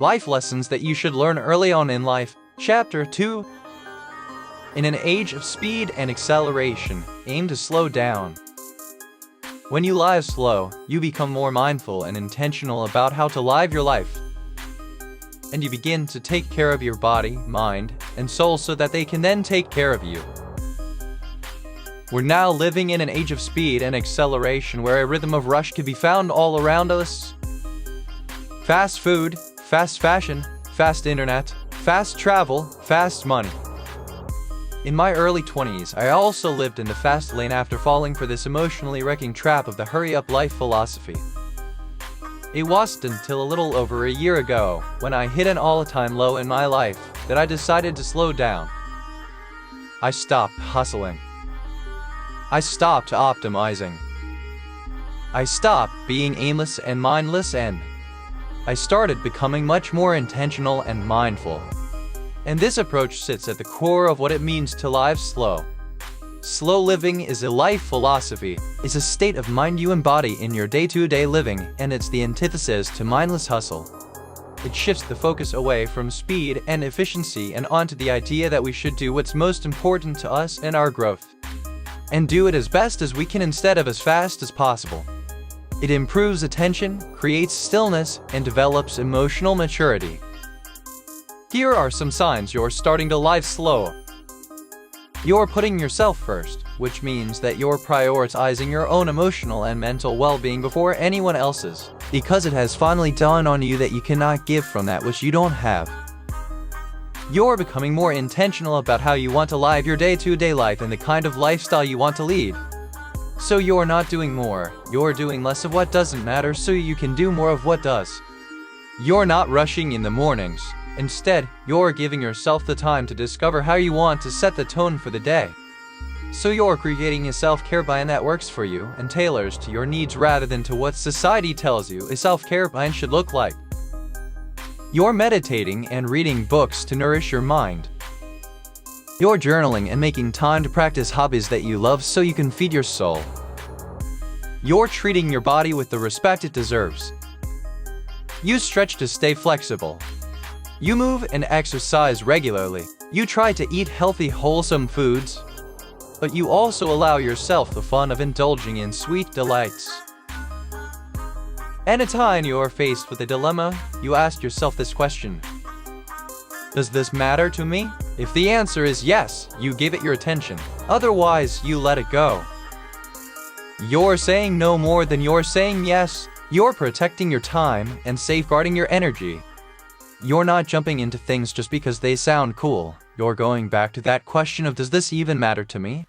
Life lessons that you should learn early on in life. Chapter 2. In an age of speed and acceleration, aim to slow down. When you live slow, you become more mindful and intentional about how to live your life. And you begin to take care of your body, mind, and soul so that they can then take care of you. We're now living in an age of speed and acceleration where a rhythm of rush can be found all around us. Fast food, fast fashion, fast internet, fast travel, fast money. In my early 20s, I also lived in the fast lane after falling for this emotionally wrecking trap of the hurry-up life philosophy. It wasn't until a little over a year ago, when I hit an all-time low in my life, that I decided to slow down. I stopped hustling. I stopped optimizing. I stopped being aimless and mindless, and I started becoming much more intentional and mindful. And this approach sits at the core of what it means to live slow. Slow living is a life philosophy. It's a state of mind you embody in your day-to-day living, and it's the antithesis to mindless hustle. It shifts the focus away from speed and efficiency and onto the idea that we should do what's most important to us and our growth. And do it as best as we can instead of as fast as possible. It improves attention, creates stillness, and develops emotional maturity. Here are some signs you're starting to live slow. You're putting yourself first, which means that you're prioritizing your own emotional and mental well-being before anyone else's, because it has finally dawned on you that you cannot give from that which you don't have. You're becoming more intentional about how you want to live your day-to-day life and the kind of lifestyle you want to lead. So you're not doing more, you're doing less of what doesn't matter so you can do more of what does. You're not rushing in the mornings. Instead, you're giving yourself the time to discover how you want to set the tone for the day. So you're creating a self-care plan that works for you and tailors to your needs rather than to what society tells you a self-care plan should look like. You're meditating and reading books to nourish your mind. You're journaling and making time to practice hobbies that you love so you can feed your soul. You're treating your body with the respect it deserves. You stretch to stay flexible. You move and exercise regularly. You try to eat healthy, wholesome foods. But you also allow yourself the fun of indulging in sweet delights. Anytime you're faced with a dilemma, you ask yourself this question: does this matter to me? If the answer is yes, you give it your attention. Otherwise, you let it go. You're saying no more than you're saying yes. You're protecting your time and safeguarding your energy. You're not jumping into things just because they sound cool. You're going back to that question of, does this even matter to me?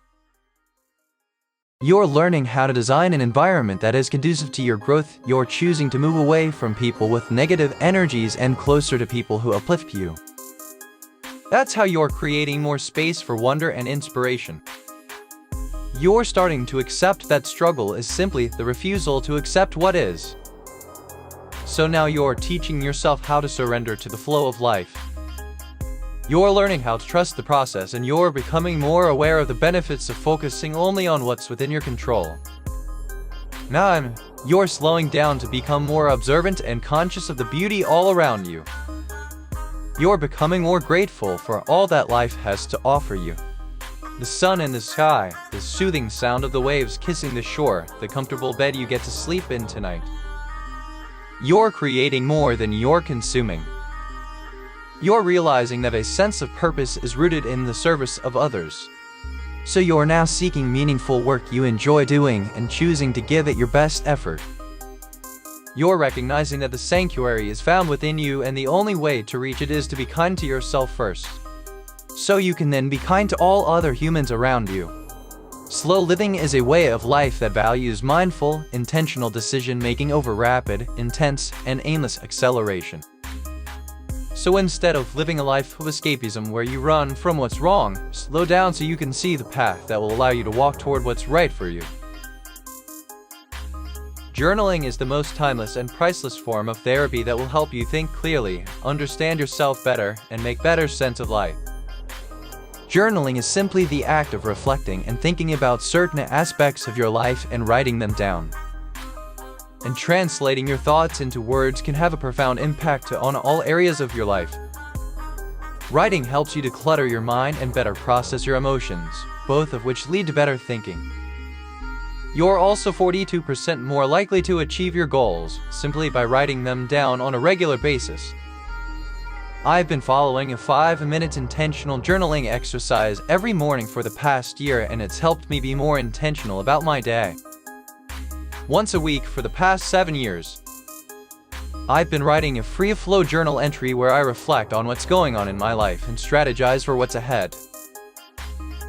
You're learning how to design an environment that is conducive to your growth. You're choosing to move away from people with negative energies and closer to people who uplift you. That's how you're creating more space for wonder and inspiration. You're starting to accept that struggle is simply the refusal to accept what is. So now you're teaching yourself how to surrender to the flow of life. You're learning how to trust the process, and you're becoming more aware of the benefits of focusing only on what's within your control. Now you're slowing down to become more observant and conscious of the beauty all around you. You're becoming more grateful for all that life has to offer you. The sun in the sky, the soothing sound of the waves kissing the shore, the comfortable bed you get to sleep in tonight. You're creating more than you're consuming. You're realizing that a sense of purpose is rooted in the service of others. So you're now seeking meaningful work you enjoy doing and choosing to give it your best effort. You're recognizing that the sanctuary is found within you, and the only way to reach it is to be kind to yourself first. So you can then be kind to all other humans around you. Slow living is a way of life that values mindful, intentional decision-making over rapid, intense, and aimless acceleration. So instead of living a life of escapism where you run from what's wrong, slow down so you can see the path that will allow you to walk toward what's right for you. Journaling is the most timeless and priceless form of therapy that will help you think clearly, understand yourself better, and make better sense of life. Journaling is simply the act of reflecting and thinking about certain aspects of your life and writing them down. and translating your thoughts into words can have a profound impact on all areas of your life. Writing helps you declutter your mind and better process your emotions, both of which lead to better thinking. You're also 42% more likely to achieve your goals simply by writing them down on a regular basis. I've been following a 5-minute intentional journaling exercise every morning for the past year, and it's helped me be more intentional about my day. Once a week for the past 7 years, I've been writing a free-flow journal entry where I reflect on what's going on in my life and strategize for what's ahead.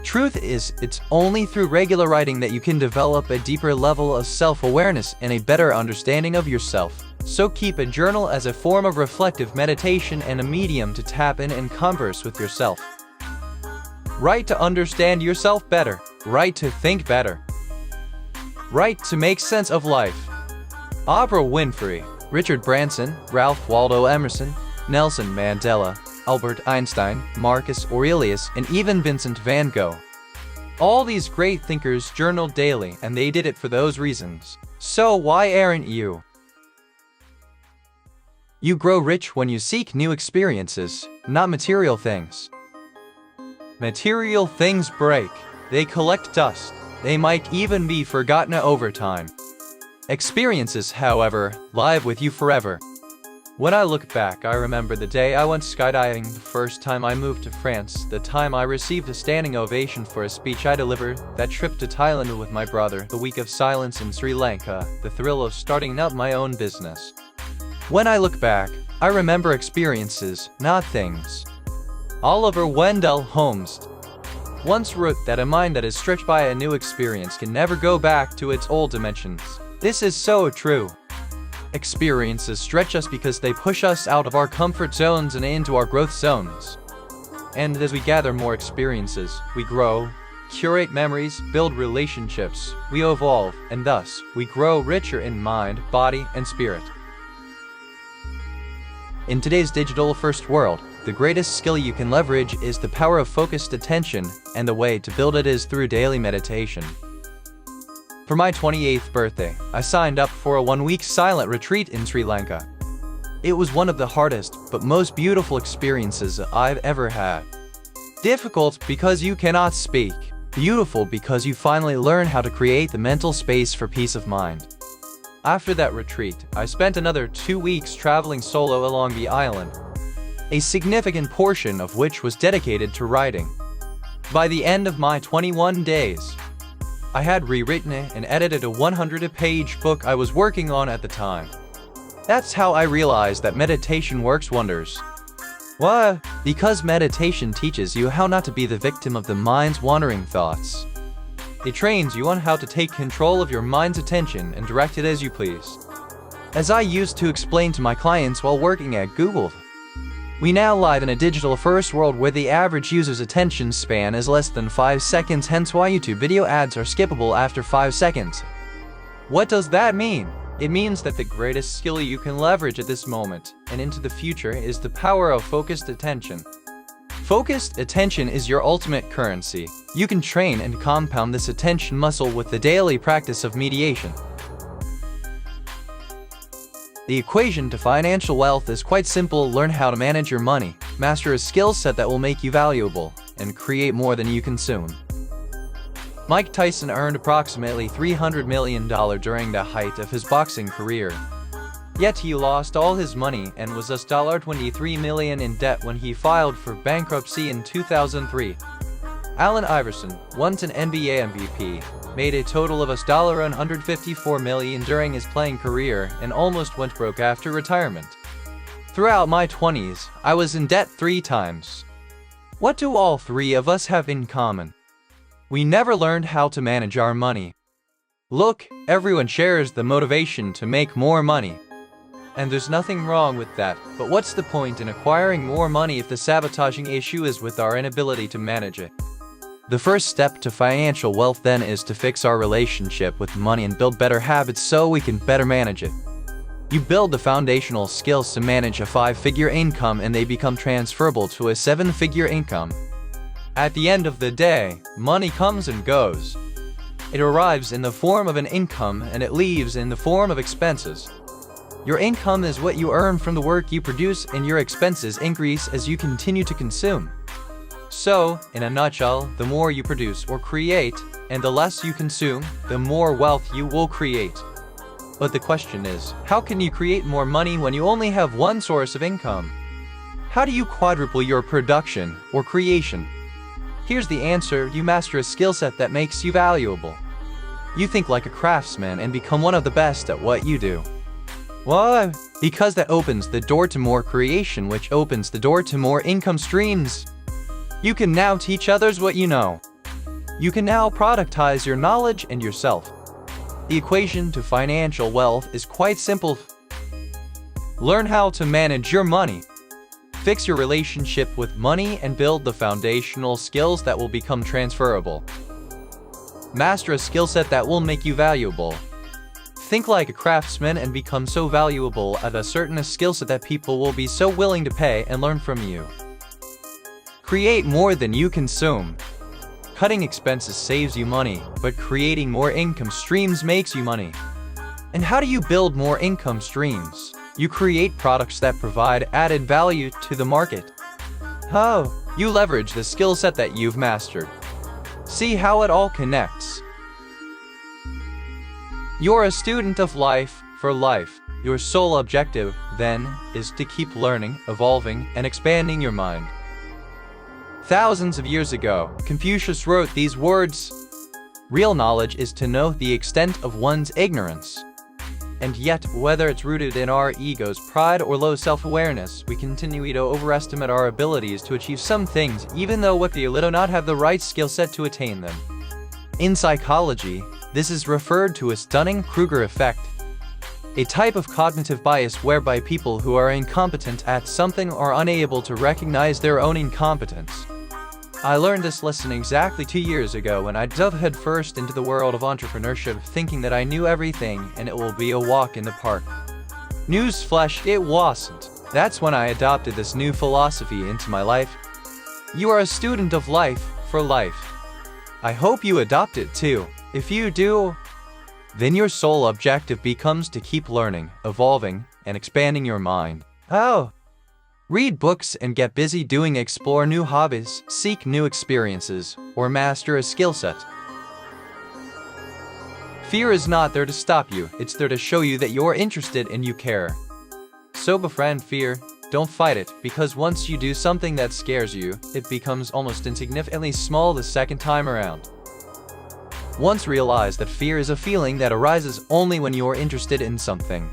Truth is, it's only through regular writing that you can develop a deeper level of self-awareness and a better understanding of yourself. So keep a journal as a form of reflective meditation and a medium to tap in and converse with yourself. Write to understand yourself better. Write to think better. Write to make sense of life. Oprah Winfrey, Richard Branson, Ralph Waldo Emerson, Nelson Mandela, Albert Einstein, Marcus Aurelius, and even Vincent van Gogh. All these great thinkers journaled daily, and they did it for those reasons. So why aren't you? You grow rich when you seek new experiences, not material things. Material things break. They collect dust. They might even be forgotten over time. Experiences, however, live with you forever. When I look back, I remember the day I went skydiving, the first time I moved to France, the time I received a standing ovation for a speech I delivered, that trip to Thailand with my brother, the week of silence in Sri Lanka, the thrill of starting up my own business. When I look back, I remember experiences, not things. Oliver Wendell Holmes once wrote that a mind that is stretched by a new experience can never go back to its old dimensions. This is so true. Experiences stretch us because they push us out of our comfort zones and into our growth zones. And as we gather more experiences, we grow, curate memories, build relationships, we evolve, and thus, we grow richer in mind, body, and spirit. In today's digital-first world, the greatest skill you can leverage is the power of focused attention, and the way to build it is through daily meditation. For my 28th birthday, I signed up for a 1-week silent retreat in Sri Lanka. It was one of the hardest, but most beautiful experiences I've ever had. Difficult because you cannot speak. Beautiful because you finally learn how to create the mental space for peace of mind. After that retreat, I spent another 2 weeks traveling solo along the island, a significant portion of which was dedicated to writing. By the end of my 21 days, I had rewritten and edited a 100-page book I was working on at the time. That's how I realized that meditation works wonders. Why? Because meditation teaches you how not to be the victim of the mind's wandering thoughts. It trains you on how to take control of your mind's attention and direct it as you please. As I used to explain to my clients while working at Google, we now live in a digital-first world where the average user's attention span is less than 5 seconds, hence why YouTube video ads are skippable after 5 seconds. What does that mean? It means that the greatest skill you can leverage at this moment and into the future is the power of focused attention. Focused attention is your ultimate currency. You can train and compound this attention muscle with the daily practice of meditation. The equation to financial wealth is quite simple. Learn how to manage your money, master a skill set that will make you valuable, and create more than you consume. Mike Tyson earned approximately $300 million during the height of his boxing career. Yet he lost all his money and was thus $23 million in debt when he filed for bankruptcy in 2003. Allen Iverson, once an NBA MVP, made a total of $154 million during his playing career and almost went broke after retirement. Throughout my 20s, I was in debt 3 times. What do all 3 of us have in common? We never learned how to manage our money. Look, everyone shares the motivation to make more money. And there's nothing wrong with that, but what's the point in acquiring more money if the sabotaging issue is with our inability to manage it? The first step to financial wealth then is to fix our relationship with money and build better habits so we can better manage it. You build the foundational skills to manage a 5-figure income and they become transferable to a 7-figure income. At the end of the day, money comes and goes. It arrives in the form of an income and it leaves in the form of expenses. Your income is what you earn from the work you produce, and your expenses increase as you continue to consume. So, in a nutshell, the more you produce or create, and the less you consume, the more wealth you will create. But the question is, how can you create more money when you only have one source of income? How do you quadruple your production or creation? Here's the answer: you master a skill set that makes you valuable. You think like a craftsman and become one of the best at what you do. Why? Because that opens the door to more creation, which opens the door to more income streams. You can now teach others what you know. You can now productize your knowledge and yourself. The equation to financial wealth is quite simple. Learn how to manage your money. Fix your relationship with money and build the foundational skills that will become transferable. Master a skill set that will make you valuable. Think like a craftsman and become so valuable at a certain skill set that people will be so willing to pay and learn from you. Create more than you consume. Cutting expenses saves you money, but creating more income streams makes you money. And how do you build more income streams? You create products that provide added value to the market. How? You leverage the skill set that you've mastered. See how it all connects. You're a student of life for life. Your sole objective, then, is to keep learning, evolving, and expanding your mind. Thousands of years ago, Confucius wrote these words: "Real knowledge is to know the extent of one's ignorance." And yet, whether it's rooted in our ego's pride or low self-awareness, we continue to overestimate our abilities to achieve some things, even though we do not have the right skill set to attain them. In psychology, this is referred to as Dunning-Kruger effect, a type of cognitive bias whereby people who are incompetent at something are unable to recognize their own incompetence. I learned this lesson exactly 2 years ago when I dove headfirst into the world of entrepreneurship, thinking that I knew everything and it will be a walk in the park. Newsflash, it wasn't. That's when I adopted this new philosophy into my life. You are a student of life for life. I hope you adopt it too. If you do, then your sole objective becomes to keep learning, evolving, and expanding your mind. Oh! Read books and get busy doing, explore new hobbies, seek new experiences, or master a skill set. Fear is not there to stop you, it's there to show you that you're interested and you care. So befriend fear, don't fight it, because once you do something that scares you, it becomes almost insignificantly small the second time around. Once realize that fear is a feeling that arises only when you're interested in something.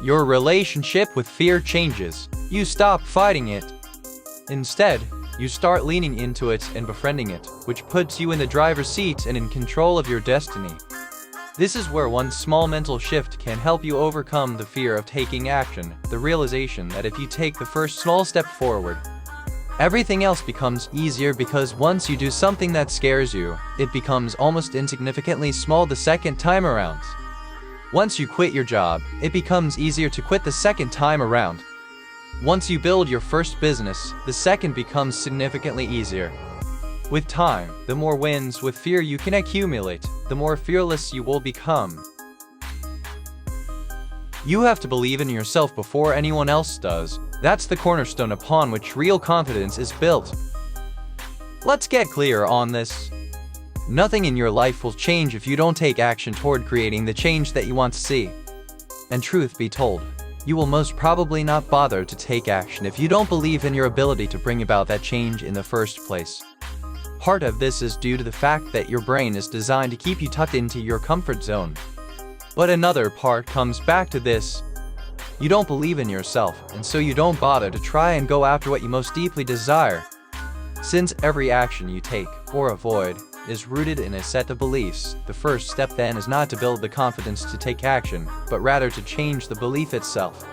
Your relationship with fear changes. You stop fighting it. Instead, you start leaning into it and befriending it, which puts you in the driver's seat and in control of your destiny. This is where one small mental shift can help you overcome the fear of taking action, the realization that if you take the first small step forward, everything else becomes easier, because once you do something that scares you, it becomes almost insignificantly small the second time around. Once you quit your job, it becomes easier to quit the second time around. Once you build your first business, the second becomes significantly easier. With time, the more wins with fear you can accumulate, the more fearless you will become. You have to believe in yourself before anyone else does. That's the cornerstone upon which real confidence is built. Let's get clear on this. Nothing in your life will change if you don't take action toward creating the change that you want to see. And truth be told, you will most probably not bother to take action if you don't believe in your ability to bring about that change in the first place. Part of this is due to the fact that your brain is designed to keep you tucked into your comfort zone. But another part comes back to this. You don't believe in yourself, and so you don't bother to try and go after what you most deeply desire. Since every action you take, or avoid, is rooted in a set of beliefs, the first step then is not to build the confidence to take action, but rather to change the belief itself.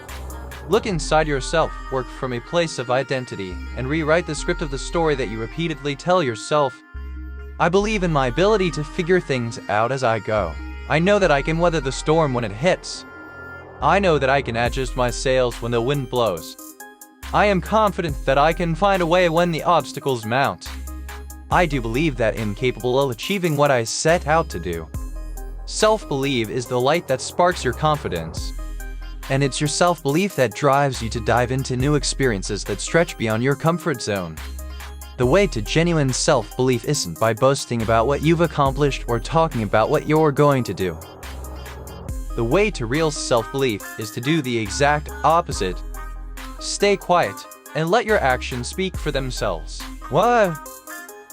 Look inside yourself, work from a place of identity, and rewrite the script of the story that you repeatedly tell yourself. I believe in my ability to figure things out as I go. I know that I can weather the storm when it hits. I know that I can adjust my sails when the wind blows. I am confident that I can find a way when the obstacles mount. I do believe that I am capable of achieving what I set out to do. Self-belief is the light that sparks your confidence. And it's your self-belief that drives you to dive into new experiences that stretch beyond your comfort zone. The way to genuine self-belief isn't by boasting about what you've accomplished or talking about what you're going to do. The way to real self-belief is to do the exact opposite. Stay quiet and let your actions speak for themselves. Why?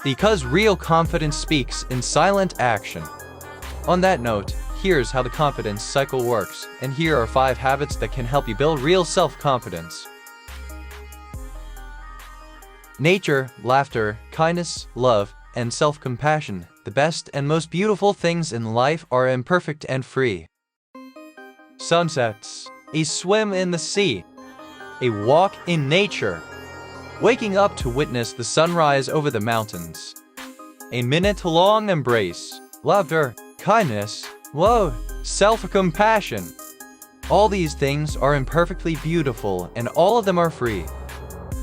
Because real confidence speaks in silent action. On that note, here's how the confidence cycle works, and here are 5 habits that can help you build real self-confidence. Nature, laughter, kindness, love, and self-compassion. The best and most beautiful things in life are imperfect and free. Sunsets, a swim in the sea, a walk in nature, waking up to witness the sunrise over the mountains, a minute-long embrace, laughter, kindness, love, self-compassion. All these things are imperfectly beautiful, and all of them are free.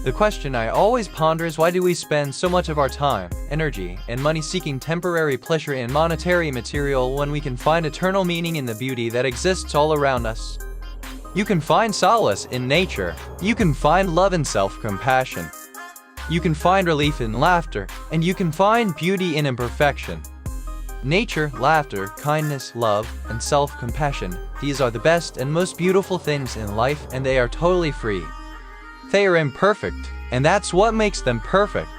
The question I always ponder is, why do we spend so much of our time, energy, and money seeking temporary pleasure in monetary material when we can find eternal meaning in the beauty that exists all around us? You can find solace in nature. You can find love in self-compassion. You can find relief in laughter, and you can find beauty in imperfection. Nature, laughter, kindness, love, and self-compassion. These are the best and most beautiful things in life, and they are totally free. They are imperfect, and that's what makes them perfect.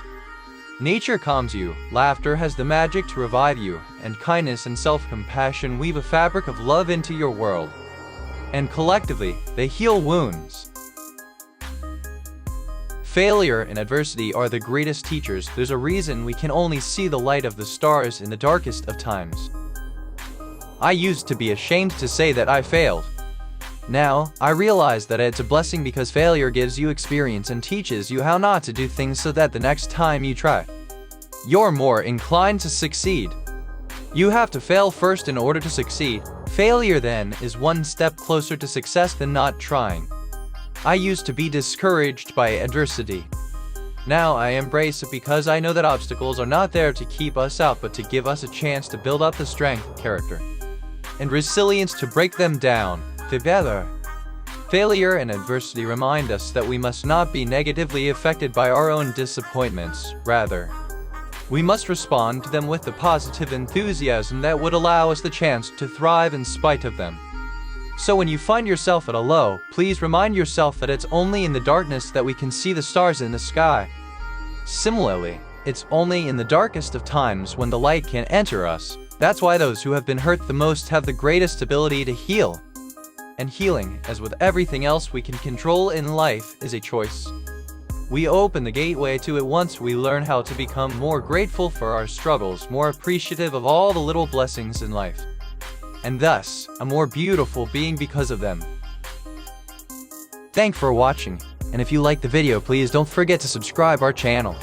Nature calms you, laughter has the magic to revive you, and kindness and self-compassion weave a fabric of love into your world. And collectively, they heal wounds. Failure and adversity are the greatest teachers. There's a reason we can only see the light of the stars in the darkest of times. I used to be ashamed to say that I failed. Now, I realize that it's a blessing, because failure gives you experience and teaches you how not to do things so that the next time you try, you're more inclined to succeed. You have to fail first in order to succeed. Failure then is one step closer to success than not trying. I used to be discouraged by adversity. Now I embrace it, because I know that obstacles are not there to keep us out, but to give us a chance to build up the strength, character, and resilience to break them down together. Failure and adversity remind us that we must not be negatively affected by our own disappointments. Rather, we must respond to them with the positive enthusiasm that would allow us the chance to thrive in spite of them. So when you find yourself at a low, please remind yourself that it's only in the darkness that we can see the stars in the sky. Similarly, it's only in the darkest of times when the light can enter us. That's why those who have been hurt the most have the greatest ability to heal. And healing, as with everything else we can control in life, is a choice. We open the gateway to it once we learn how to become more grateful for our struggles, more appreciative of all the little blessings in life, and thus, a more beautiful being because of them. Thanks for watching, and if you liked the video, please don't forget to subscribe our channel.